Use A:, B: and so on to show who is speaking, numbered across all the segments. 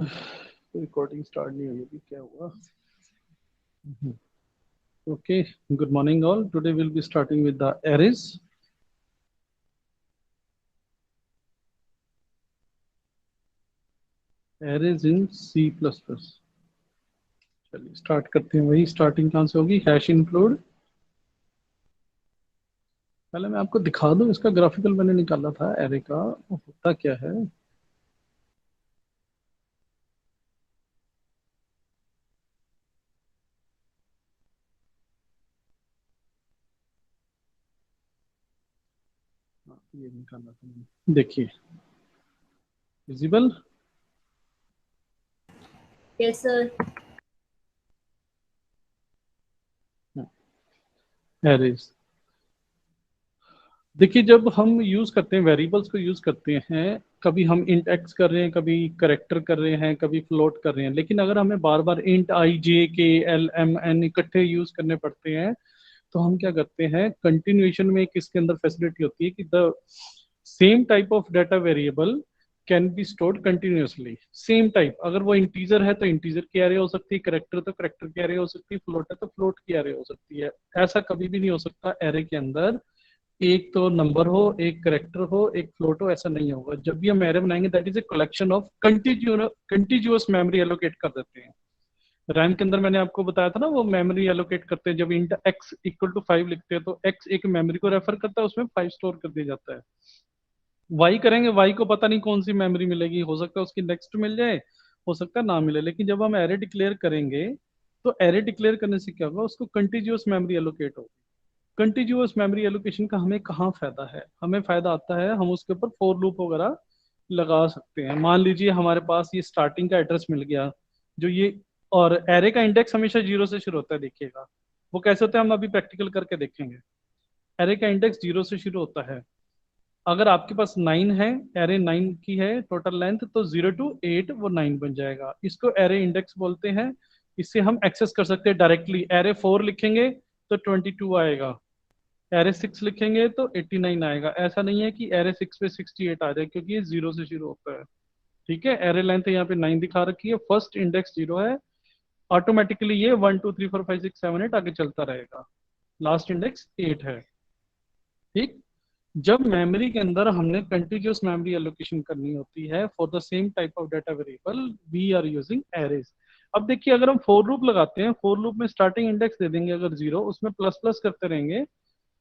A: Recording start नहीं हुई अभी, क्या हुआ? Okay, good morning all. Today will be starting with the arrays. Arrays in C plus plus. चलिए स्टार्ट करते हैं. वही स्टार्टिंग कहाँ से होगी? Hash include. पहले मैं आपको दिखा दूं, इसका ग्राफिकल मैंने निकाला था एरे का, वो होता क्या है. ये निकाला था मैंने, देखिए. विजिबल.
B: Yes sir.
A: एरेज. देखिए, जब हम यूज करते हैं वेरिएबल्स को यूज करते हैं, कभी हम इंट एक्स कर रहे हैं, कभी करेक्टर कर रहे हैं, कभी फ्लोट कर रहे हैं, लेकिन अगर हमें बार बार इंट आई जे के एल एम एन इकट्ठे यूज करने पड़ते हैं, तो हम क्या करते हैं, कंटिन्यूएशन में एक इसके अंदर फैसिलिटी होती है कि the same type of data variable can be stored continuously. Same type, अगर वो इंटीजर है तो इंटीजर की एरे हो सकती है, करेक्टर तो करेक्टर की एरे हो सकती है, फ्लोट है तो फ्लोट की एरे हो सकती है. ऐसा कभी भी नहीं हो सकता एरे के अंदर एक तो नंबर हो, एक करेक्टर हो, एक फ्लोट हो. ऐसा नहीं होगा. जब भी हम एरे बनाएंगे, that is a collection of continuous memory allocate कर देते हैं. रैम के अंदर मैंने आपको बताया था ना, वो मेमोरी एलोकेट करते हैं. जब इंट एक्स इक्वल टू 5 लिखते हैं, तो एक्स एक मेमोरी को रेफर करता है, उसमें 5 स्टोर कर दिया जाता है. वाई करेंगे, वाई को पता नहीं कौन सी मेमोरी मिलेगी, हो सकता है उसकी नेक्स्ट मिल जाए, हो सकता है ना मिले. लेकिन जब हम एरे डिक्लेयर करेंगे, तो एरे डिक्लेयर करने से क्या होगा, उसको कंटिन्यूअस मेमोरी एलोकेट होगी. कंटिन्यूअस मेमोरी एलोकेशन का हमें कहाँ फायदा है? हमें फायदा आता है, हम उसके ऊपर फॉर लूप वगैरह लगा सकते हैं. मान लीजिए हमारे पास ये स्टार्टिंग का एड्रेस मिल गया, जो ये, और एरे का इंडेक्स हमेशा जीरो से शुरू होता है. देखिएगा वो कैसे होता है, हम अभी प्रैक्टिकल करके देखेंगे. एरे का इंडेक्स जीरो से शुरू होता है. अगर आपके पास 9 है, एरे 9 की है टोटल लेंथ, तो 0 to 8 वो 9 बन जाएगा. इसको एरे इंडेक्स बोलते हैं. इससे हम एक्सेस कर सकते हैं डायरेक्टली. एरे 4 लिखेंगे तो 22 आएगा, एरे 6 लिखेंगे तो 89 आएगा. ऐसा नहीं है कि एरे 6 पे 68 आ जाए, क्योंकि ये जीरो से शुरू होता है. ठीक है, एरे लेंथ यहाँ पे 9 दिखा रखी है, फर्स्ट इंडेक्स जीरो है, ऑटोमेटिकली ये 1 2 3 4 5 6 7 8 आगे चलता रहेगा. लास्ट इंडेक्स 8 है. ठीक. जब मेमोरी के अंदर हमने कंटिन्यूअस मेमोरी एलोकेशन करनी होती है for the same type of data variable, we are using arrays. अब देखिए, अगर हम फॉर लूप लगाते हैं, फॉर लूप में स्टार्टिंग इंडेक्स दे देंगे अगर जीरो, उसमें प्लस प्लस करते रहेंगे,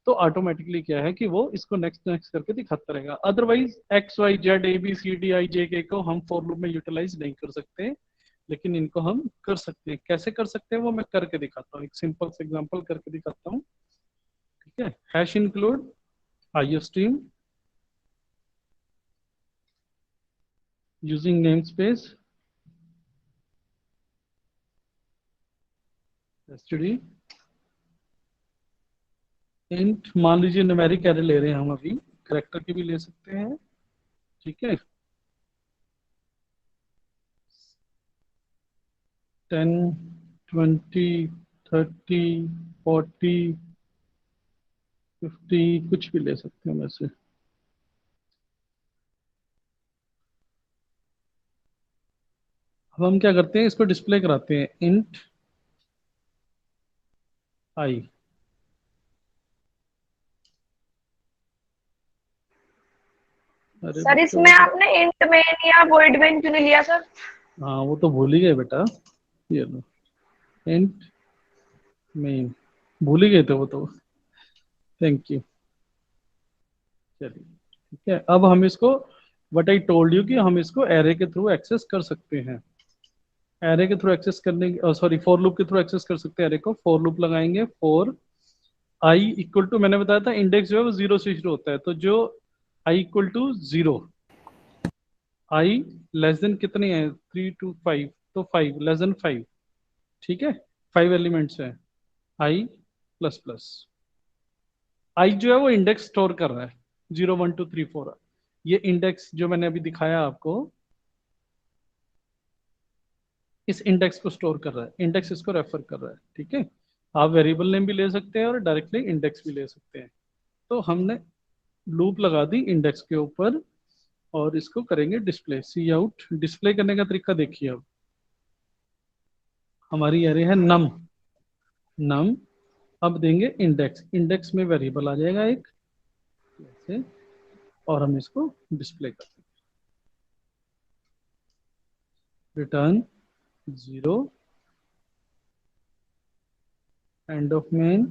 A: तो ऑटोमेटिकली क्या है कि वो इसको नेक्स्ट नेक्स्ट करके दिखाता रहेगा. Otherwise x y z a b c d i j k को हम फॉर लूप में यूटिलाइज नहीं कर सकते. लेकिन इनको हम कर सकते हैं. कैसे कर सकते हैं वो मैं करके दिखाता हूँ, एक सिंपल से एग्जांपल करके दिखाता हूँ. ठीक है. Hash include IO stream using namespace std int. मान लीजिए न्यूमेरिक एरे ले रहे हैं हम अभी, करेक्टर की भी ले सकते हैं. ठीक है. 10 20 30 40 50 कुछ भी ले सकते हैं वैसे. अब हम क्या करते हैं, इसको डिस्प्ले कराते हैं. इंट आई. अरे
B: सर
A: बच्चों
B: इसमें
A: वो तो,
B: आपने इंट मेन या वॉइड मेन क्यों नहीं लिया सर?
A: हाँ वो तो भूल ही गए बेटा. ये लो, इंट मेन, भूल ही गए थे वो तो. Thank you. चलिए. ठीक है. अब हम इसको, वट आई टोल्ड यू, कि हम इसको एरे के थ्रू एक्सेस कर सकते हैं. एरे के थ्रू एक्सेस करने, सॉरी, फॉर लूप के थ्रू एक्सेस कर सकते हैं एरे को. फॉर लूप लगाएंगे, फॉर आई इक्वल टू, मैंने बताया था इंडेक्स जो है वो जीरो से शुरू होता है, तो जो i equal to zero, i less than कितने हैं, 3 to 5, तो 5 <5. ठीक है. 5 एलिमेंट्स है. आई प्लस प्लस, आई जो है वो इंडेक्स स्टोर कर रहा है, 0 1 2 3 4. ये इंडेक्स जो मैंने अभी दिखाया आपको, इस इंडेक्स को स्टोर कर रहा है, इंडेक्स इसको रेफर कर रहा है. ठीक है. आप वेरिएबल नेम भी ले सकते हैं और डायरेक्टली इंडेक्स भी ले सकते हैं. तो हमने लूप लगा दी इंडेक्स के ऊपर. और इसको करेंगे डिस्प्ले। सी आउट डिस्प्ले करने का तरीका देखिए। अब हमारी एरे है नम। नम अब देंगे इंडेक्स। इंडेक्स में वेरिएबल आ जाएगा एक ऐसे, और हम इसको डिस्प्ले कर देंगे। Return 0 end of main.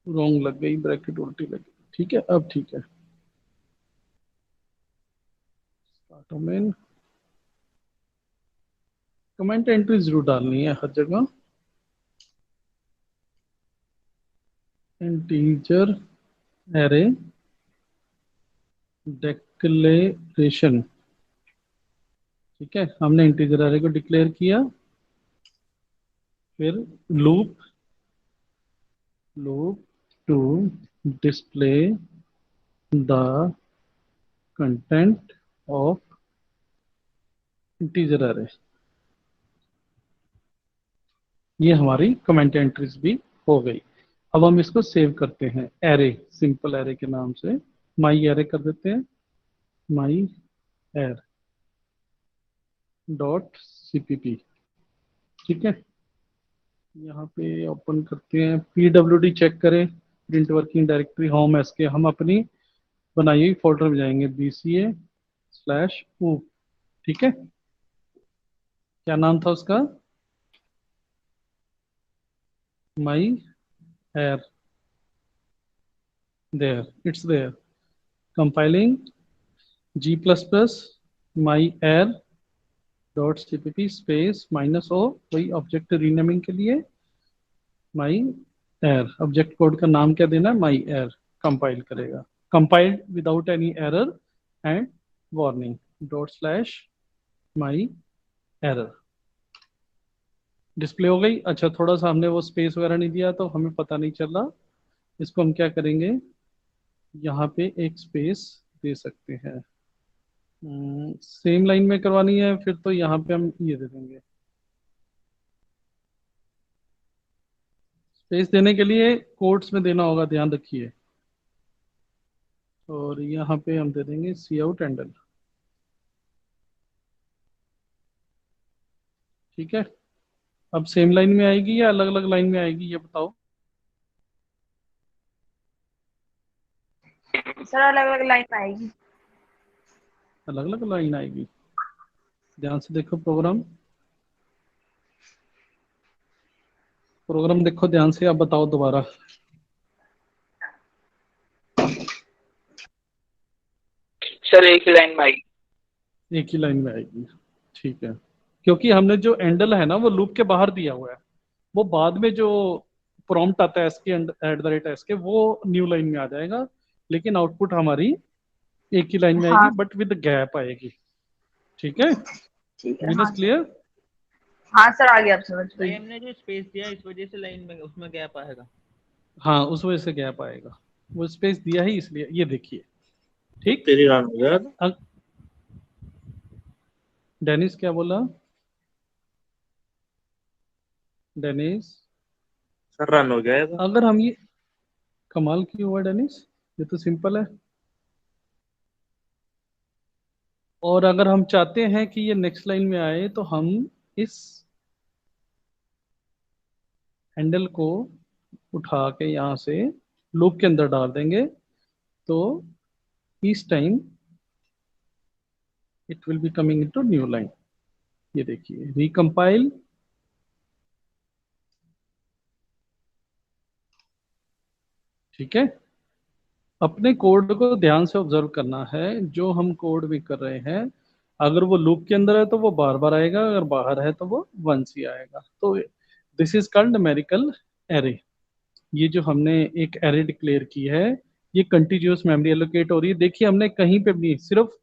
A: Wrong लग गई, ब्रैकेट उल्टी लग गई। ठीक है, अब ठीक है। Start of main. Comment entry जरूर डालनी है हर जगह। Integer array declaration. ठीक है, हमने इंटीजर एरे को डिक्लेयर किया। फिर loop loop to display the content of integer array. ये हमारी कमेंट एंट्रीज भी हो गई। अब हम इसको सेव करते हैं एरे, सिंपल एरे के नाम से। माई एरे कर देते हैं। माई एर डॉट cpp। ठीक है, यहाँ पे ओपन करते हैं। pwd चेक करें, print working directory home SK. हम अपनी बनाई हुई फोल्डर में जाएंगे, bca/u। ठीक है, क्या नाम था उसका? माई एर। There, it's there. Compiling g++ my एर डॉट cpp स्पेस -o, वही ऑब्जेक्ट रीनेमिंग के लिए माई एर। ऑब्जेक्ट कोड का नाम क्या देना है? माई एर। कंपाइल करेगा, compiled without any error and warning ./my error. Display हो गई। अच्छा, थोड़ा सा हमने वो स्पेस वगैरह नहीं दिया तो हमें पता नहीं चल रहा। इसको हम क्या करेंगे, यहाँ पे एक स्पेस दे सकते हैं। सेम लाइन में करवानी है फिर तो यहाँ पे हम ये दे देंगे। स्पेस देने के लिए कोट्स में देना होगा, ध्यान रखिए। और यहाँ पे हम दे देंगे सी आउट एंडल। ठीक है, अब सेम लाइन में आएगी या अलग अलग लाइन में आएगी ये बताओ।
B: सर अलग अलग लाइन में आएगी।
A: अलग अलग लाइन आएगी। ध्यान से देखो प्रोग्राम। प्रोग्राम देखो ध्यान से, अब बताओ दोबारा।
C: सर एक ही लाइन में आएगी।
A: एक ही लाइन में आएगी। ठीक है, क्योंकि हमने जो एंडल है ना वो लूप के बाहर दिया हुआ है। वो बाद में जो प्रॉम्प्ट आता है एसके @SK, वो न्यू लाइन में आ जाएगा। लेकिन आउटपुट हमारी एक ही लाइन में
B: हाँ
A: आएगी, बट विद गैप आएगी। ठीक है,
B: ठीक है।
A: विद
B: हाँ
A: इज क्लियर।
B: हाँ सर, आ गया, आप समझ
C: भाई
B: गई।
C: हमने जो स्पेस दिया इस वजह से लाइन में उसमें गैप आएगा।
A: हाँ, उस वजह से गैप आएगा। वो स्पेस दिया ही इसलिए। ये देखिए, ठीक।
D: तेरी रन हो गया।
A: डेनिस क्या बोला? डेनिस
D: सर रन हो गया है तो।
A: अगर हम ये, कमाल क्यों हुआ डेनिस? ये तो सिंपल है। और अगर हम चाहते हैं कि ये नेक्स्ट लाइन में आए तो हम इस हैंडल को उठा के यहाँ से लूप के अंदर डाल देंगे। तो इस time it will be coming into new line. ये देखिए, रिकम्पाइल। ठीक है, अपने कोड को ध्यान से ऑब्जर्व करना है। जो हम कोड भी कर रहे हैं, अगर वो लूप के अंदर है तो वो बार बार आएगा, अगर बाहर है तो वो वंस ही आएगा। तो this is called numerical array. ये जो हमने एक एरे डिक्लेयर की है, ये कंटिन्यूअस मेमोरी एलोकेट हो रही है। देखिए, हमने कहीं पे भी सिर्फ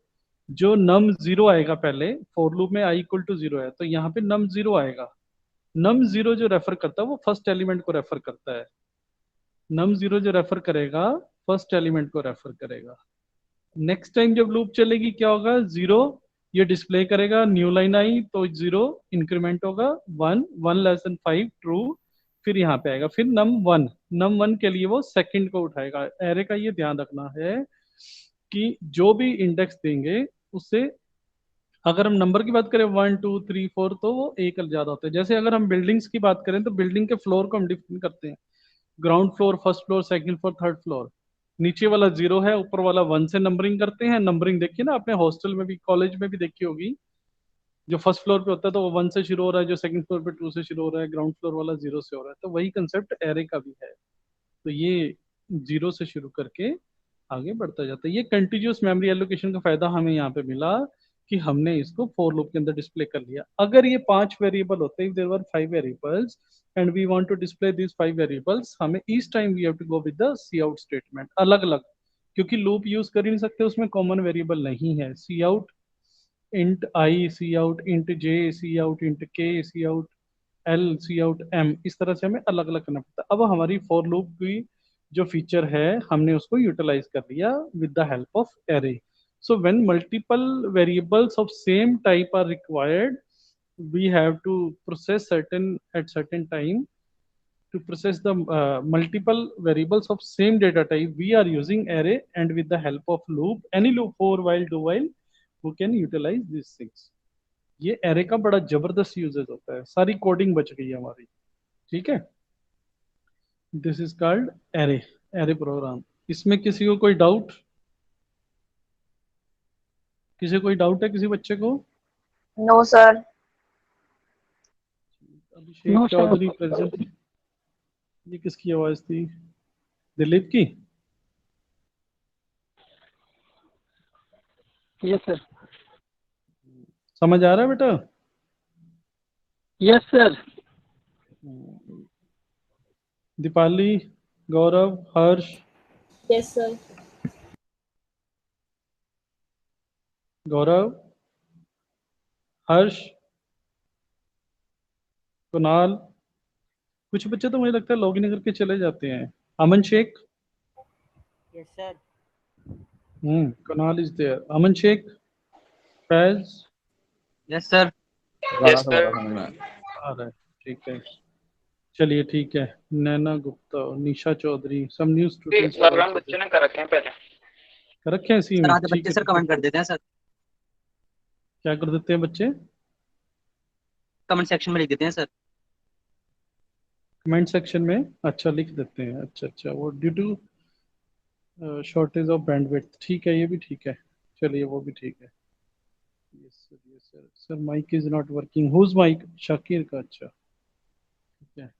A: जो नम 0 आएगा, पहले फॉर लूप में i = 0 है तो यहाँ पे नम 0 आएगा। नम 0 जो रेफर करता है वो फर्स्ट एलिमेंट को रेफर करता है। नम 0 जो रेफर करेगा फर्स्ट एलिमेंट को रेफर करेगा। नेक्स्ट टाइम जब लूप चलेगी क्या होगा? 0 ये डिस्प्ले करेगा। न्यू लाइन आई तो 0 इंक्रीमेंट होगा। 1 1 <5 ट्रू। फिर यहाँ पे आएगा। फिर नम 1 के लिए वो सेकंड को उठाएगा। एरे का ये ध्यान रखना है कि जो भी इंडेक्स देंगे उससे, अगर हम नंबर की बात करें 1 2 3 4, तो वो एक ज्यादा होता है। जैसे अगर हम बिल्डिंग्स की बात करें तो बिल्डिंग के फ्लोर को हम डिफाइन करते हैं, ground floor, first floor, second floor, third floor. नीचे वाला 0 है, ऊपर वाला 1 से नंबरिंग करते हैं। नंबरिंग देखिए ना, आपने हॉस्टल में भी कॉलेज में भी देखी होगी, जो फर्स्ट फ्लोर पे होता है तो वो 1 से शुरू हो रहा है, जो सेकंड फ्लोर पे 2 से शुरू हो रहा है, ग्राउंड फ्लोर वाला 0 से हो रहा है। तो वही कंसेप्ट एरे का भी है। तो ये 0 से शुरू करके आगे बढ़ता जाता है। ये कंटिन्यूअस मेमोरी एलोकेशन का फायदा हमें यहाँ पे मिला कि हमने इसको फॉर लूप के अंदर डिस्प्ले कर लिया। अगर ये 5 वेरिएबल होते, if there were 5 variables and we want to display this 5 variables, हमें each time we have to go with the c out statement अलग अलग, क्योंकि लूप यूज कर ही नहीं सकते, उसमें कॉमन वेरिएबल नहीं है। सी आउट इंट आई, सी आउट इंट जे, सी आउट इंट के, सी आउट एल, सी आउट एम, इस तरह से हमें अलग अलग करना पड़ता है। अब हमारी फॉर लूप की जो फीचर है हमने उसको यूटिलाइज कर लिया with the help of array. So when multiple variables of same type are required, we have to process certain at certain time, to process the multiple variables of same data type, we are using array, and with the help of loop, any loop, for while, do while, who can utilize these things। ये array का बड़ा जबरदस्त uses होता है, सारी coding बच गई है हमारी। ठीक है, this is called array, array program. इसमें किसी को कोई डाउट, किसी को कोई डाउट है किसी बच्चे को?
B: No sir.
A: Abhishek
E: no sir.
A: Chaudhary present. ये किसकी आवाज थी? दिलीप की?
E: Yes sir.
A: समझ आ रहा है बेटा?
E: Yes sir.
A: Deepali, Gaurav, Harsh,
F: yes sir.
A: Gaurav, Harsh, Kunal. कुछ बच्चे तो मुझे लगता है लॉगिन करके चले जाते हैं। Aman Shaikh.
G: Yes sir.
A: Kunal is there. Aman Shaikh, Faiz.
G: Yes sir.
C: Yes sir.
A: आ रहा है, ठीक है। चलिए ठीक है। नैना गुप्ता, निशा चौधरी, सब न्यू स्टूडेंट्स
C: प्रोग्राम बच्चों ने कर रखे हैं पहले।
A: कर रखे हैं सी में?
G: सर आधे
A: ठीक
G: बच्चे
A: है,
G: सर कमेंट कर देते हैं सर।
A: क्या कर देते हैं बच्चे?
G: कमेंट सेक्शन में लिख देते हैं सर।
A: कमेंट सेक्शन में अच्छा लिख देते हैं। अच्छा अच्छा, वो due to shortage of bandwidth. ठीक है, ये भी ठीक है। चलिए, वो भी ठीक है। Yes sir, yes sir. Sir mike is not working. Whose mike? Shakir का। अच्छा, ठीक है।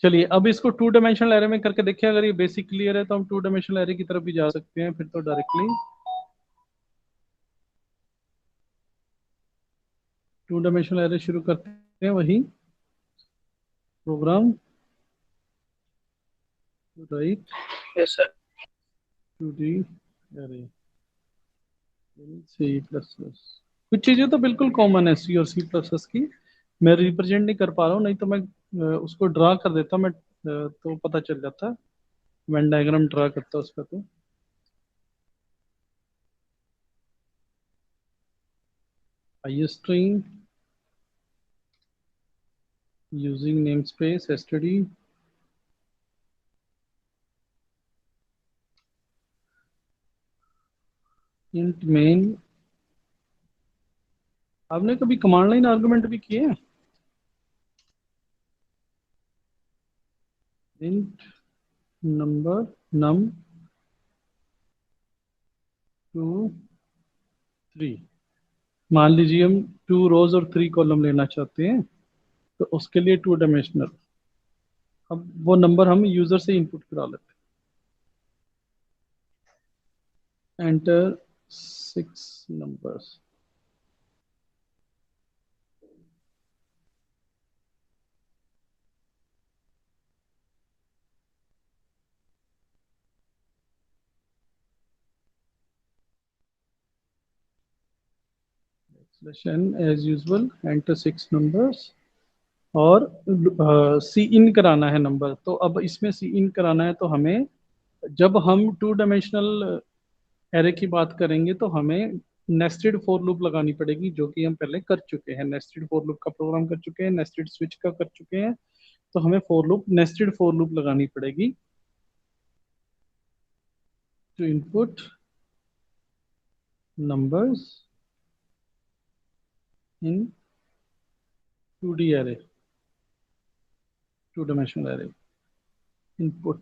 A: चलिए, अब इसको 2 डायमेंशनल एरे में करके देखिए। अगर ये बेसिक क्लियर है तो हम 2 डायमेंशनल एरे की तरफ भी जा सकते हैं फिर तो डायरेक्टली। 2 डायमेंशनल एरे शुरू करते हैं, वही program, right
C: yes sir.
A: 2D array C plus plus. कुछ चीजें तो बिल्कुल कॉमन है सी और सी प्लस प्लस की, मैं रिप्रेजेंट नहीं कर पा रहा हूँ, नहीं तो मैं उसको ड्रा कर देता। मैं तो पता चल जाता, वेन डायग्राम ड्रा करता उसका। तो string using namespace std int main। आपने कभी कमांड लाइन आर्गुमेंट भी किए हैं? int number num 2 3। मान लीजिए हम 2 रोज और 3 कॉलम लेना चाहते हैं, तो उसके लिए 2 डायमेंशनल। अब वो नंबर हम यूजर से इनपुट करा लेते हैं। Enter 6 numbers. As usual enter 6 numbers और सी इन कराना है नंबर। तो अब इसमें सी इन कराना है तो हमें, जब हम 2 डायमेंशनल एरे की बात करेंगे तो हमें नेस्टेड फॉर लूप लगानी पड़ेगी, जो कि हम पहले कर चुके हैं। नेस्टेड फॉर लूप का प्रोग्राम कर चुके हैं, नेस्टेड स्विच का कर चुके हैं। तो हमें for loop, nested for loop लगानी पड़ेगी। To input numbers in 2D array, two dimensional array. Input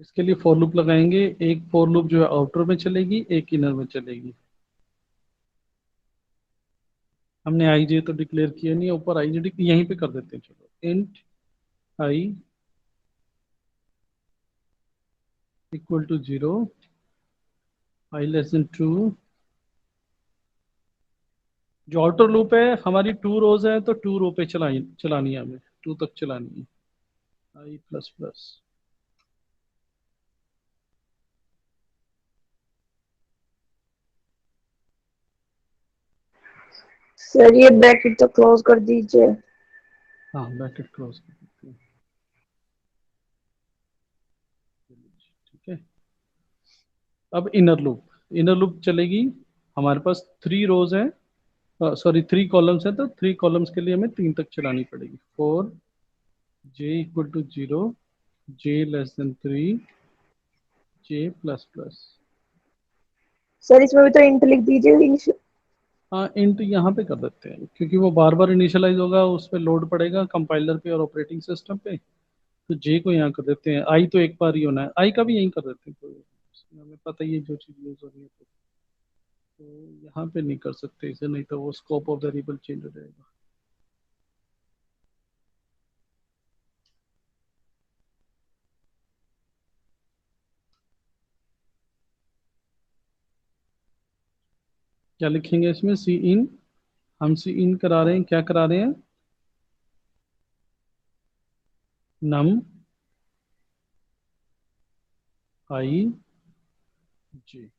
A: इसके लिए फॉर लूप लगाएंगे। एक फॉर लूप जो है आउटर में चलेगी, एक इनर में चलेगी। हमने आई जे तो डिक्लेयर किया नहीं, ऊपर आई जे यहीं पे कर देते हैं। चलो int I equal to 0, I less than 2। जो आउटर लूप है हमारी 2 रोज है, तो 2 रो पे चलानी है हमें, 2 तक चलानी है। आई प्लस प्लस
B: सर ये ब्रैकेट तो क्लोज कर दीजिए।
A: हाँ ब्रैकेट क्लोज कर देते हैं। ठीक है, अब इनर लूप चलेगी। हमारे पास 3 रोज है, सॉरी 3 कॉलम्स है, तो 3 कॉलम्स के लिए हमें 3 तक चलानी पड़ेगी। 4 j equal to 0, j less than 3, j plus plus.
B: Sir इसमें भी तो इंट लिख दीजिए।
A: हाँ इंट यहाँ पे कर देते हैं, क्योंकि वो बार बार इनिशियलाइज होगा, उस पर लोड पड़ेगा कंपाइलर पे और ऑपरेटिंग सिस्टम पे। तो जे को यहाँ कर देते हैं। आई तो एक बार ही होना है, आई का भी यहीं कर देते हैं। तो हमें पता ही है जो चीज़ यूज हो रही है। तो यहाँ पे नहीं कर सकते इसे, नहीं तो वो स्कोप ऑफ वेरिएबल चेंज हो जाएगा। क्या लिखेंगे इसमें? सी इन, हम सी इन करा रहे हैं, क्या करा रहे हैं? नम आई जी।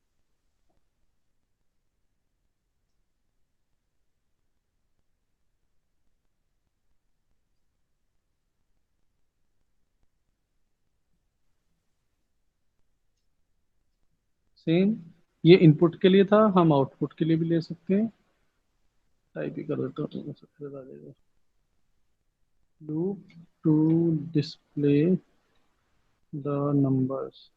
A: सेम, ये इनपुट के लिए था, हम आउटपुट के लिए भी ले सकते हैं। टाइप ही कर देता हूँ तो सबसे आ जाएगा। Loop to display the numbers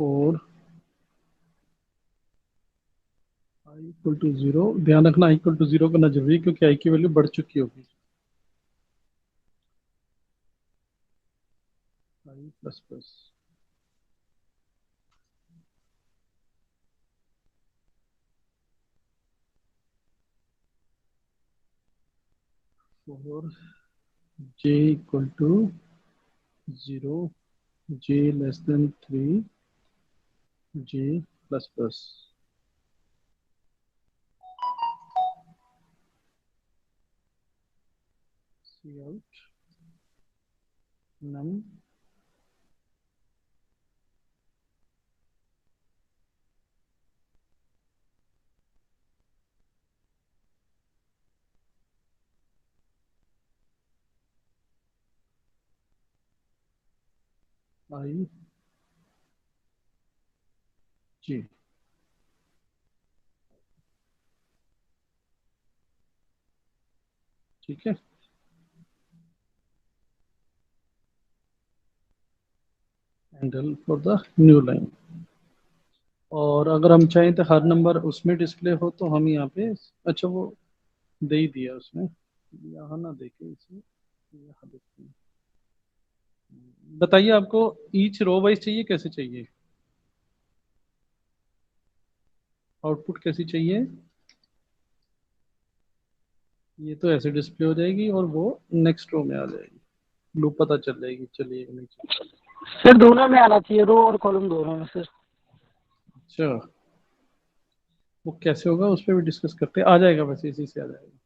A: for I equal to 0। ध्यान रखना आई इक्वल टू 0 करना जरूरी है, क्योंकि आई की वैल्यू बढ़ चुकी होगी। I plus plus for j equal to 0, j less than 3, j plus plus. C out num i j. ठीक है, angle for the new line. और अगर हम चाहें तो हर नंबर उसमें डिस्प्ले हो, तो हम यहाँ पे, अच्छा वो दे ही दिया उसने, यहाँ ना देखे इसे, यहाँ देखते हैं। बताइए आपको ईच रो वाइज चाहिए, कैसे चाहिए? आउटपुट कैसी चाहिए? ये तो ऐसे डिस्प्ले हो जाएगी और वो नेक्स्ट रो में आ जाएगी, लूप पता चल जाएगी चलिए कि नहीं चलिए।
E: सर दोनों में आना चाहिए, रो और कॉलम दोनों में सर।
A: अच्छा, वो कैसे होगा उस पर भी डिस्कस करते हैं, आ जाएगा वैसे इसी से आ जाएगा।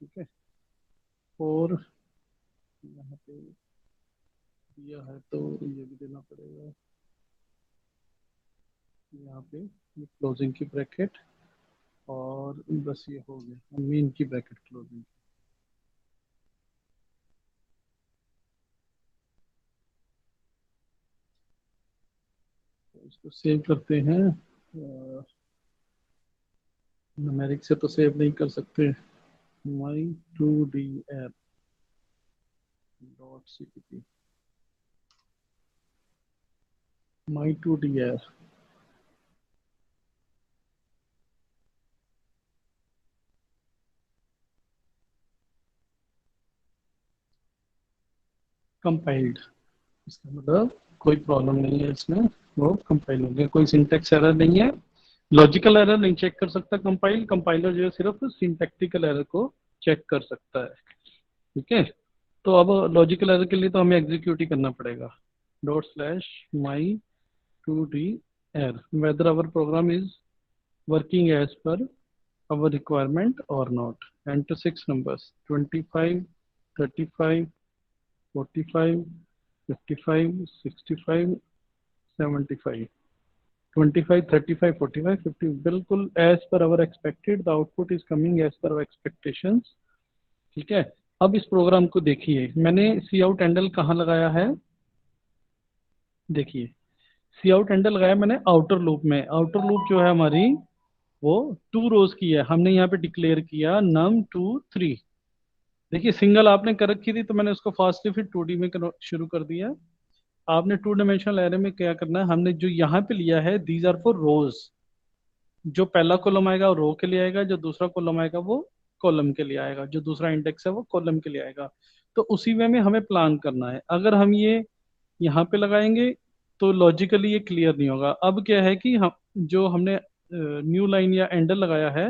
A: ठीक है, और यहाँ पे दिया है तो ये भी देना पड़ेगा। यहाँ पे क्लोजिंग की ब्रैकेट, और बस ये हो गया मेन की ब्रैकेट क्लोजिंग। तो इसको सेव करते हैं। न्यूमेरिक से तो सेव नहीं कर सकते। My two d app .cpp my2dir compiled, इसका मतलब कोई प्रॉब्लम नहीं है इसमें, वो कंपाइल हो गया, कोई सिंटेक्स एरर नहीं है, लॉजिकल एरर नहीं चेक कर सकता कंपाइल, कंपाइलर जो है सिर्फ सिंटैक्टिकल एरर को चेक कर सकता है। ठीक है, तो अब लॉजिकल एरर के लिए तो हमें एग्जीक्यूट ही करना पड़ेगा, ./my2dir whether our program is working as per our requirement or not. Enter 6 numbers 25, 35, 45, 55, 65, 75, 25, 35, 45, 50 बिल्कुल as per our expected, the output is coming as per our expectations। ठीक है, अब इस प्रोग्राम को देखिए, मैंने सी आउट एंडल कहाँ लगाया है, देखिए सी आउट एंडल लगाया मैंने आउटर लूप में। आउटर लूप जो है हमारी वो 2 रोज की है, हमने यहाँ पे डिक्लेयर किया num2 3। देखिए सिंगल आपने कर रखी थी तो मैंने उसको फास्टली फिर 2D में शुरू कर दिया। आपने 2 डायमेंशनल एरे में क्या करना है, हमने जो यहाँ पे लिया है दीज आर फॉर रोज, जो पहला कॉलम आएगा वो रो के लिए आएगा, जो दूसरा कॉलम आएगा वो कॉलम के लिए आएगा, जो दूसरा इंडेक्स है वो कॉलम के लिए आएगा। तो उसी वे में हमें प्लान करना है। अगर हम ये यहाँ पे लगाएंगे तो लॉजिकली ये क्लियर नहीं होगा। अब क्या है कि हम जो हमने न्यू लाइन या एंडर लगाया है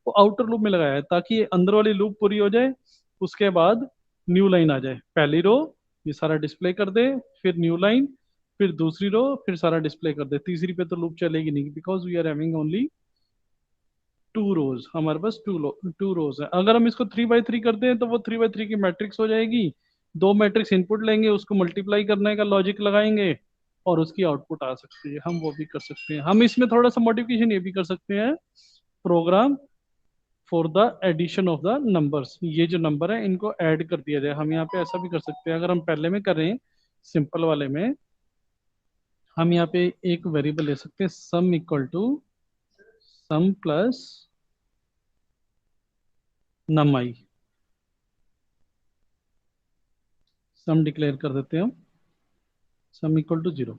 A: वो आउटर लूप में लगाया है ताकि ये अंदर वाली लूप पूरी हो जाए, उसके बाद न्यू लाइन आ जाए। पहली रो ये सारा डिस्प्ले कर दे, फिर न्यू लाइन, फिर दूसरी रो, फिर सारा डिस्प्ले कर दे। तीसरी पे तो लूप चलेगी नहीं because we are having only 2 rows, हमारे पास 2 रोज है। अगर हम इसको 3x3 करते हैं तो वो 3x3 की मैट्रिक्स हो जाएगी। 2 मैट्रिक्स इनपुट लेंगे, उसको मल्टीप्लाई करने का लॉजिक लगाएंगे और उसकी आउटपुट आ सकती है, हम वो भी कर सकते हैं। हम इसमें थोड़ा सा मॉडिफिकेशन ये भी कर सकते हैं, program for the addition of the numbers, ये जो नंबर है इनको ऐड कर दिया जाए। हम यहाँ पे ऐसा भी कर सकते हैं, अगर हम पहले में करें सिंपल वाले में, हम यहाँ पे एक वेरिएबल ले सकते हैं sum equal to sum plus num I, sum declare कर देते हैं हम, सम इक्वल टू 0।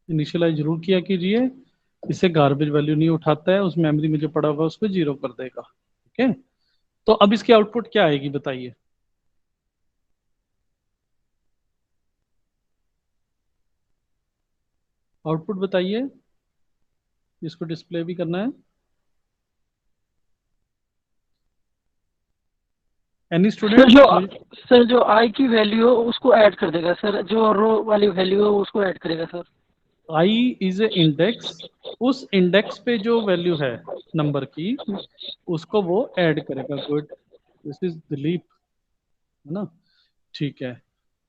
A: इनिशियलाइज जरूर किया कीजिए, इससे गार्बेज वैल्यू नहीं उठाता है, उस मेमोरी में जो पड़ा हुआ है उसको 0 कर देगा। ठीक है, तो अब इसकी आउटपुट क्या आएगी बताइए। आउटपुट बताइए, इसको डिस्प्ले भी करना है। Any student?
E: सर जो आई की वैल्यू हो उसको ऐड कर देगा सर, जो रो वाली वैल्यू हो उसको ऐड करेगा sir.
A: I is a index, उस इंडेक्स पे जो वैल्यू है नंबर की उसको वो ऐड करेगा। गुड, दिस इज दिलीप, है ना? ठीक है,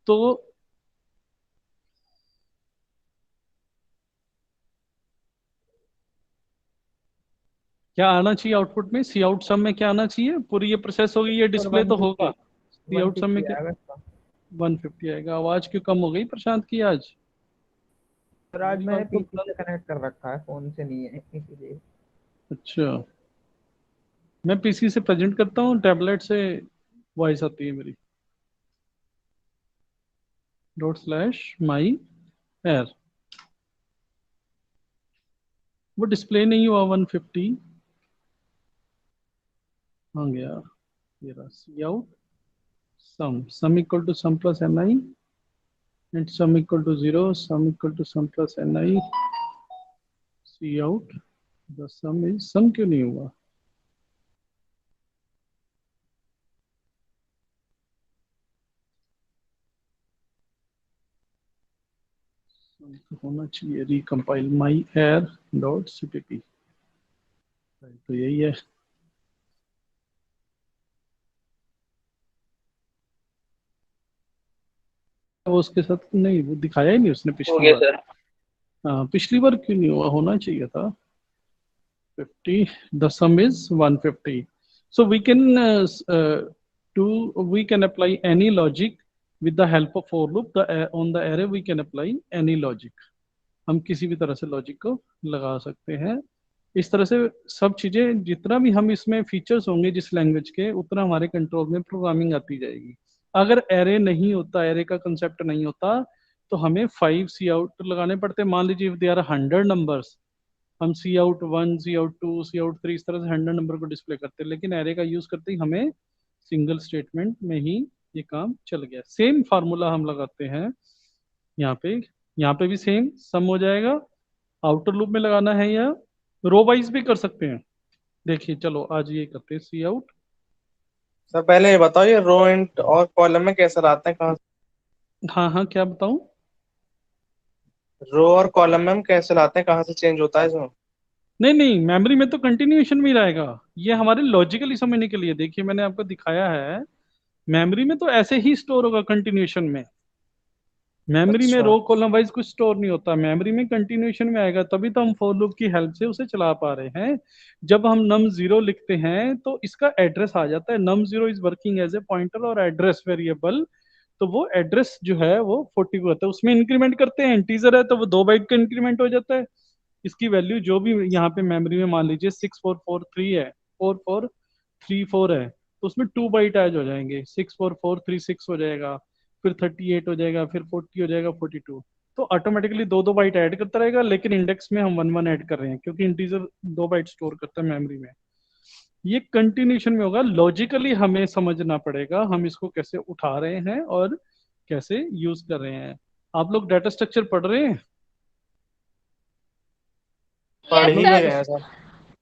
A: तो क्या आना चाहिए आउटपुट में, सी आउट सम में क्या आना चाहिए? पूरी ये प्रोसेस होगी, ये डिस्प्ले तो होगा। सी आउट सम में क्या 150 आएगा। आवाज क्यों कम हो गई प्रशांत की आज?
F: सर आज मैंने पीसी से कनेक्ट कर रखा है, फोन से नहीं है इसीलिए। अच्छा,
A: मैं पीसी से प्रेजेंट करता हूँ, टैबलेट से वॉइस आती है मेरी। ./my_air, वो डिस्प्ले नहीं हुआ 150 आ गया। ये रहा c out sum equal to sum plus n i and sum equal to 0, sum equal to sum plus n i, c out the sum is, sum क्यों नहीं हुआ? होना चाहिए रिकम्पाइल my_air.cpp, तो यही है। वो उसके साथ नहीं, वो दिखाया ही नहीं उसने पिछली बार। हाँ, पिछली बार क्यों नहीं हुआ? होना चाहिए था 50, the sum is 150, so we can apply any logic with the help of for loop, on the array we can apply any logic, हम किसी भी तरह से लॉजिक को लगा सकते हैं इस तरह से सब चीजें, जितना भी हम इसमें फीचर्स होंगे जिस लैंग्वेज के, उतना हमारे कंट्रोल में प्रोग्रामिंग आती जाएगी। अगर एरे नहीं होता, एरे का कंसेप्ट नहीं होता, तो हमें 5 सी आउट लगाने पड़ते। मान लीजिए दे आर 100 नंबर्स, हम सी आउट 1, सी आउट 2, सी आउट 3 इस तरह से 100 नंबर को डिस्प्ले करते हैं, लेकिन एरे का यूज करते ही हमें सिंगल स्टेटमेंट में ही ये काम चल गया। सेम फार्मूला हम लगाते हैं यहाँ पे भी सेम सम हो जाएगा। आउटर लूप में लगाना है या रो वाइज भी कर सकते हैं। देखिए चलो आज ये करते हैं सी आउट।
D: सर पहले ये बताओ, ये रो इंट और कॉलम में कैसे लाते हैं, कहाँ
A: हाँ हाँ, क्या बताऊं?
D: रो और कॉलम में हम कैसे लाते हैं, कहाँ से चेंज होता है इसमें?
A: नहीं नहीं, मेमोरी में तो कंटिन्यूएशन में ही रहेगा। ये हमारे लॉजिकली समझने के लिए, देखिए मैंने आपको दिखाया है, मेमोरी में तो ऐसे ही स्टोर होगा कंटिन्यूएशन में। मेमोरी में
D: अच्छा।
A: रो कॉलम वाइज कुछ स्टोर नहीं होता, मेमोरी में कंटिन्यूएशन में आएगा, तभी तो हम फॉर लूप की हेल्प से उसे चला पा रहे हैं। जब हम num 0 लिखते हैं तो इसका एड्रेस आ जाता है, num 0 is working as a pointer और एड्रेस वेरिएबल। तो वो एड्रेस जो है वो 40 को होता है, उसमें इंक्रीमेंट करते हैं, इंटीजर है तो वो 2 बाइट का इंक्रीमेंट हो जाता है। इसकी वैल्यू जो भी यहाँ पे मेमोरी में मान लीजिए 6443 है, 4434 है, तो उसमें 2 बाइट ऐड हो जाएंगे, 64436 हो जाएगा, फिर 38 हो जाएगा, फिर 40 हो जाएगा, 42। तो ऑटोमेटिकली 2 बाइट ऐड करता रहेगा, लेकिन इंडेक्स में हम 1 ऐड कर रहे हैं क्योंकि इंटीजर 2 बाइट स्टोर करता है मेमोरी में। ये कंटिन्यूशन में होगा। लॉजिकली हमें समझना पड़ेगा हम इसको कैसे उठा रहे हैं और कैसे यूज कर रहे हैं। आप लोग डाटा स्ट्रक्चर पढ़ रहे हैं?
D: पढ़ ही
B: sir.
D: नहीं रहे हैं सर।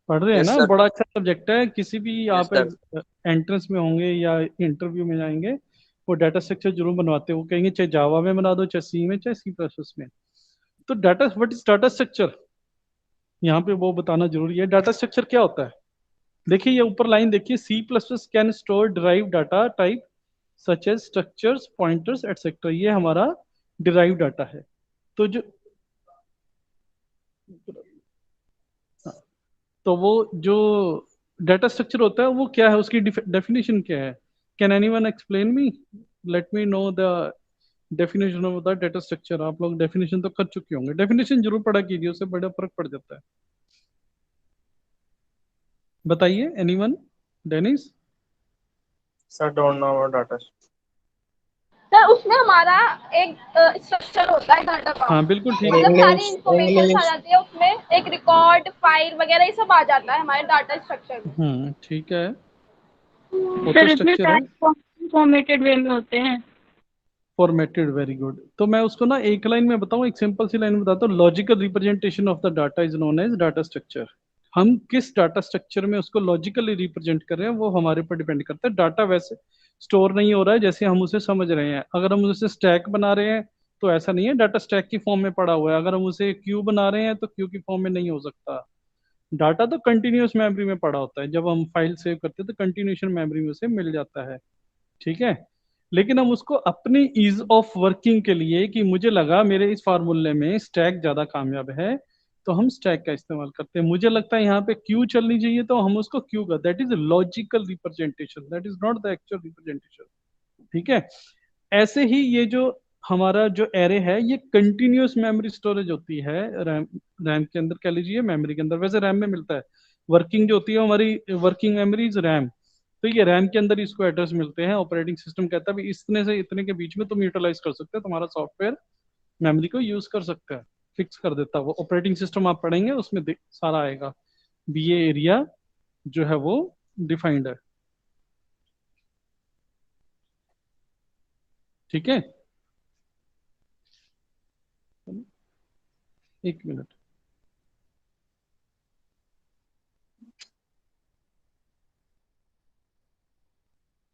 A: पढ़ रहे हैं
D: Yes,
A: ना?
D: sir.
A: बड़ा अच्छा सब्जेक्ट है। किसी भी आप
D: sir.
A: एंट्रेंस में होंगे या इंटरव्यू में जाएंगे, वो डाटा स्ट्रक्चर जरूर बनवाते हैं। वो कहेंगे चाहे जावा में बना दो, चाहे सी में, चाहे सी प्लस प्लस में। तो data, what is data structure, यहाँ पे वो बताना जरूरी है। डाटा स्ट्रक्चर क्या होता है? देखिए ये ऊपर लाइन देखिए, C plus plus can store derive data type such as structures, pointers etcetera. ये हमारा डिराइव डाटा है। तो जो तो वो जो डाटा स्ट्रक्चर होता है वो क्या है, उसकी डेफिनेशन क्या है? Can anyone explain me, let me know the definition of the data structure. आप लोग डेफिनेशन तो कर चुके होंगे, डेफिनेशन जरूर पढ़ा कीजिए, उससे बड़ा फर्क पड़ जाता है। बताइए anyone? Dennis?
D: Sir don't know about data.
B: सर उसमें हमारा एक स्ट्रक्चर होता है डाटा का,
A: हाँ बिल्कुल ठीक है।
B: मतलब सारी
D: इंग्लिश
B: इंफॉर्मेशन आ
D: इंग्लिश
B: जाती है उसमें, एक रिकॉर्ड फाइल वगैरह ये सब आ जाता है हमारे डाटा स्ट्रक्चर में।
A: ठीक है, वो
E: सर
A: तो
E: इसमें
A: स्ट्रक्चर है।
E: फॉर्मेटेड वे में होते हैं।
A: Formatted, very good. तो मैं उसको ना एक लाइन में बताऊं, एक सिंपल सी लाइन में बताता हूँ। Logical representation of the data is known as data structure. हम किस डाटा स्ट्रक्चर में उसको लॉजिकली रिप्रेजेंट कर रहे हैं वो हमारे पर डिपेंड करता है। डाटा वैसे स्टोर नहीं हो रहा है जैसे हम उसे समझ रहे हैं। अगर हम उसे स्टैक बना रहे हैं तो ऐसा नहीं है, डाटा स्टैक की फॉर्म में पड़ा हुआ है। अगर हम उसे क्यू बना रहे हैं तो क्यू की फॉर्म में नहीं हो सकता। डाटा तो कंटिन्यूस मेमोरी में पड़ा होता है। जब हम फाइल सेव करते हैं तो कंटिन्यूशन मेमोरी में से मिल जाता है, ठीक है। लेकिन हम उसको अपनी ईज ऑफ वर्किंग के लिए, कि मुझे लगा मेरे इस फार्मूले में स्टैक ज्यादा कामयाब है, तो हम स्टैक का इस्तेमाल करते हैं। मुझे लगता है यहाँ पे क्यू चलनी चाहिए तो हम उसको क्यू का, that is logical representation, that is not the actual representation, ठीक है। ऐसे ही ये जो हमारा जो एरे है ये कंटिन्यूस मेमोरी स्टोरेज होती है। रैम, रैम के अंदर कह लीजिए, मेमोरी के अंदर, वैसे रैम में मिलता है। वर्किंग जो होती है हमारी, वर्किंग मेमोरी इज रैम। तो ये रैम के अंदर इसको एड्रेस मिलते हैं। ऑपरेटिंग सिस्टम कहता है भी इतने से इतने के बीच में तुम यूटिलाइज कर सकते हो, तुम्हारा सॉफ्टवेयर मेमोरी को यूज कर सकता है, फिक्स कर देता है वो। ऑपरेटिंग सिस्टम आप पढ़ेंगे उसमें सारा आएगा भी, ये एरिया जो है वो डिफाइंड है, ठीक है। एक मिनट,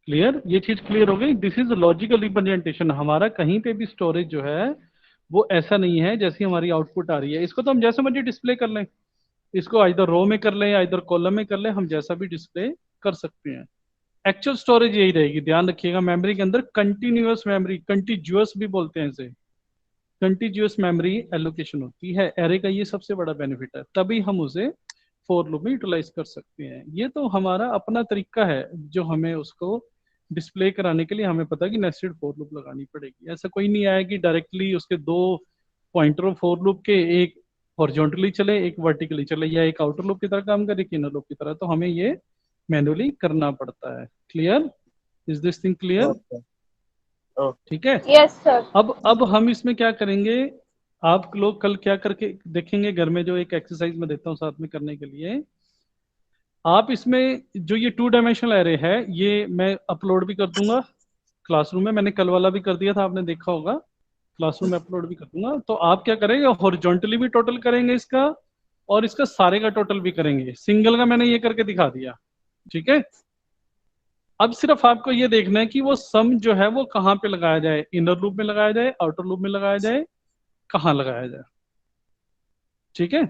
A: क्लियर? ये चीज क्लियर हो गई। This is logical representation. हमारा कहीं पे भी स्टोरेज जो है वो ऐसा नहीं है जैसी हमारी आउटपुट आ रही है। इसको तो हम जैसे मर्जी डिस्प्ले कर लें, इसको इधर रो में कर लें या इधर कॉलम में कर लें, हम जैसा भी डिस्प्ले कर सकते हैं। एक्चुअल स्टोरेज यही रहेगी, ध्यान रखिएगा। मेमोरी के अंदर कंटिन्यूअस मेमोरी, कंटिज्यूअस भी बोलते हैं इसे, कंटिज्यूअस मेमोरी एलोकेशन होती है। एरे का ये सबसे बड़ा बेनिफिट है, तभी हम उसे फॉर लूप में यूटिलाइज कर सकते हैं। ये तो हमारा अपना तरीका है जो हमें उसको डिस्प्ले कराने के लिए हमें पता है कि नेस्टेड फॉर लूप लगानी पड़ेगी। ऐसा कोई नहीं आया कि डायरेक्टली उसके 2 पॉइंटर फॉर लूप के, एक हॉरिजॉन्टली चले, एक वर्टिकली चले, या एक आउटर लूप की तरह काम करे, एक इनर लूप की तरह, तो हमें ये मैन्युअली करना पड़ता है। Clear? Is this thing clear?
D: Okay okay.
A: ठीक है।
B: Yes sir.
A: अब हम इसमें क्या करेंगे, आप लोग कल क्या करके देखेंगे घर में, जो एक एक्सरसाइज में देता हूँ साथ में करने के लिए। आप इसमें जो ये 2 डायमेंशनल एरे है, ये मैं अपलोड भी कर दूंगा क्लासरूम में, मैंने कल वाला भी कर दिया था, आपने देखा होगा, क्लासरूम में अपलोड भी कर दूंगा। तो आप क्या करेंगे, हॉरिजॉन्टली भी टोटल करेंगे इसका, और इसका सारे का टोटल भी करेंगे। सिंगल का मैंने ये करके दिखा दिया, ठीक है। अब सिर्फ आपको ये देखना है कि वो सम जो है वो कहाँ पे लगाया जाए, इनर लूप में लगाया जाए, आउटर लूप में लगाया जाए, कहाँ लगाया जाए, ठीक है।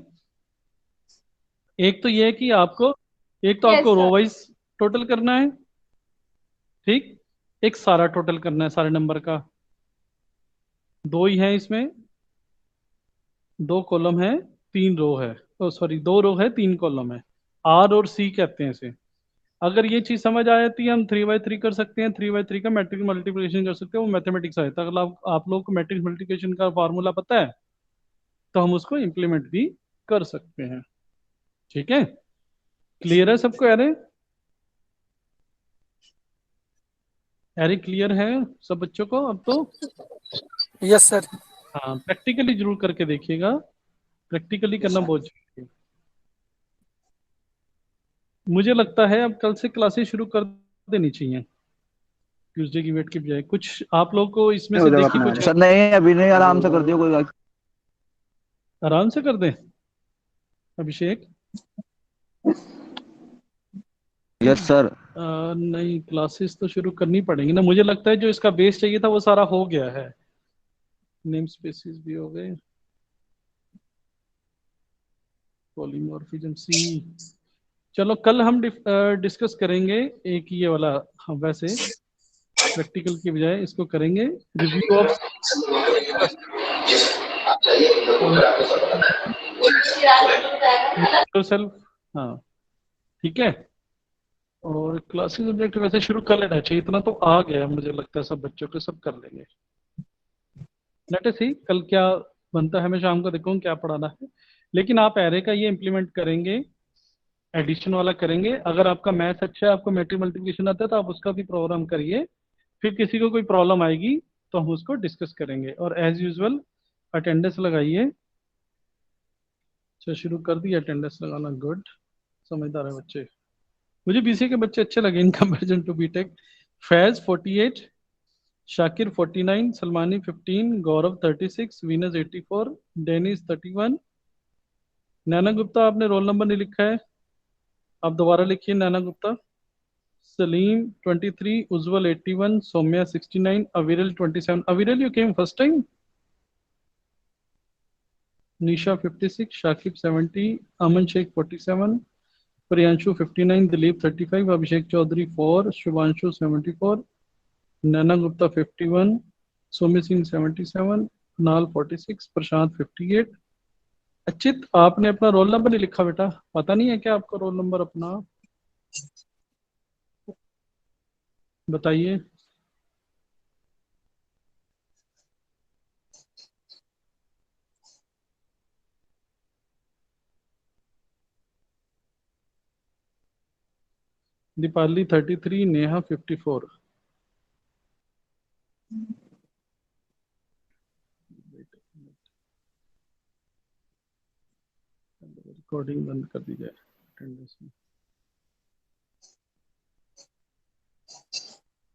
A: एक तो ये है कि आपको, एक तो
B: यस
A: आपको रो
B: सर।
A: वाइज टोटल करना है, ठीक, एक सारा टोटल करना है सारे नंबर का। दो ही है इसमें, 2 कॉलम है, 3 रो है, ओ सॉरी 2 रो है, 3 कॉलम है, आर और सी कहते हैं इसे। अगर ये चीज समझ आ जाती है, हम 3 बाई 3 कर सकते हैं, 3 बाई 3 का मैट्रिक्स मल्टीप्लिकेशन कर सकते हैं, वो मैथमेटिक्स आ जाता है। अगर आप लोग को मैट्रिक्स मल्टीप्लिकेशन का फार्मूला पता है तो हम उसको इम्प्लीमेंट भी कर सकते हैं, ठीक है। क्लियर है सबको? एरे क्लियर है सब बच्चों को अब तो?
E: Yes sir.
A: हाँ, प्रैक्टिकली जरूर करके देखिएगा, प्रैक्टिकली करना बहुत जरूरी है। मुझे लगता है अब कल से क्लासेस शुरू कर देनी चाहिए, ट्यूसडे की वेट की बजाय। कुछ आप लोग को इसमें
H: हो
A: से
H: जाएगा
A: देखी
H: अपना
A: कुछ
H: सर, नहीं अभी नहीं, आराम से कर दियो कोई बात।
A: आराम से कर दें अभिषेक?
H: Yes sir.
A: नहीं, क्लासेस तो शुरू करनी पड़ेंगी ना, मुझे लगता है जो इसका बेस चाहिए था वो सारा हो गया है, नेम स्पेसिस भी हो गए, पॉलीमॉर्फिज्म सी। चलो कल हम डिस्कस करेंगे एक ये वाला, हाँ, वैसे प्रैक्टिकल की बजाय इसको करेंगे, रिव्यू ऑफ सेल्फ। हाँ, ठीक है। और क्लासेस सब्जेक्ट वैसे शुरू कर लेना चाहिए, इतना तो आ गया है, मुझे लगता है सब बच्चों के सब कर लेंगे। लेट अस सी कल क्या बनता है, मैं शाम को देखूँ क्या पढ़ाना है। लेकिन आप एरे का ये इम्प्लीमेंट करेंगे, एडिशन वाला करेंगे। अगर आपका मैथ अच्छा है, आपको मैट्रिक मल्टीप्लिकेशन आता है, तो आप उसका भी प्रोग्राम करिए। फिर किसी को कोई प्रॉब्लम आएगी तो हम उसको डिस्कस करेंगे। और एज यूजुअल अटेंडेंस लगाइए। अच्छा, शुरू कर दिया अटेंडेंस लगाना, गुड, समझदार है बच्चे। मुझे बीसीए के बच्चे अच्छे लगे in comparison to BTech. Faiz 48, Shakir 49, Salmani 15, Gaurav 36, Venus 84, Dennis 31। Naina Gupta आपने रोल नंबर नहीं लिखा है, आप दोबारा लिखिए नैना गुप्ता। सलीम 23, उज्जवल 81, सौम्या 69, अविरल 27। अविरल यू केम फर्स्ट टाइम। निशा 56, शाकिब 70, अमन शेख 47, प्रियांशु 59, दिलीप 35, अभिषेक चौधरी 4, शुभांशु 74, नैना गुप्ता 51, सौम्य सिंह 77, नाल 46, प्रशांत 58। अचित आपने अपना रोल नंबर नहीं लिखा बेटा, पता नहीं है क्या आपका रोल नंबर अपना? बताइए। दीपाली 33, नेहा 54। रिकॉर्डिंग बंद कर दी जाए अटेंडेंस में।